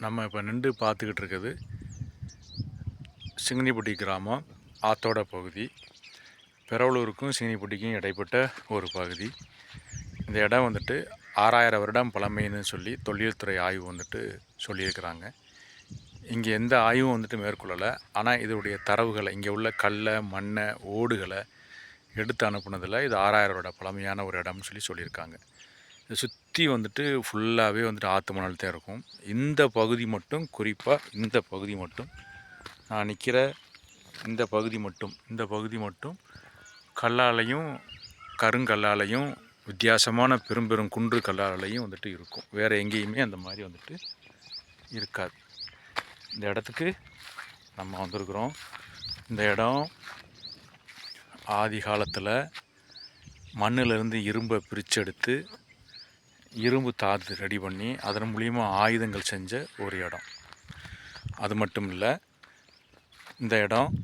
நம்ம இப்போ நின்று பார்த்துக்கிட்டு இருக்கிறது சிங்கனிப்பட்டி கிராமம், ஆத்தோட பகுதி. பெரவலூருக்கும் சிங்கனிப்பட்டிக்கும் இடைப்பட்ட ஒரு பகுதி. இந்த இடம் வந்துட்டு 6000 வருடம் பழமைன்னு சொல்லி தொல்லியல் துறை ஆய்வு வந்துட்டு சொல்லியிருக்கிறாங்க. இங்கே எந்த ஆய்வும் வந்துட்டு மேற்கொள்ளலை. ஆனால் இதோடைய தரவுகளை, இங்கே உள்ள கல்லை, மண்ணை, ஓடுகளை எடுத்து அனுப்புனதில் இது 6000 வருட பழமையான ஒரு இடம்னு சொல்லியிருக்காங்க. இதை சுற்றி வந்துட்டு ஃபுல்லாகவே வந்துட்டு ஆற்று மணல் தான் இருக்கும். இந்த பகுதி மட்டும், குறிப்பாக இந்த பகுதி மட்டும், நான் நிற்கிற இந்த பகுதி மட்டும் கல்லாலையும் கருங்கல்லாலையும் வித்தியாசமான பெரும் குன்று கல்லாலையும் வந்துட்டு இருக்கும். வேறு எங்கேயுமே அந்த மாதிரி வந்துட்டு இருக்காது. இந்த இடத்துக்கு நம்ம வந்திருக்கிறோம். இந்த இடம் ஆதி காலத்தில் மண்ணிலிருந்து இரும்பை பிரித்தெடுத்து இரும்பு தாது ரெடி பண்ணி அதன் மூலிமா ஆயுதங்கள் செஞ்ச ஒரு இடம். அது மட்டும் இல்லை, இந்த இடம்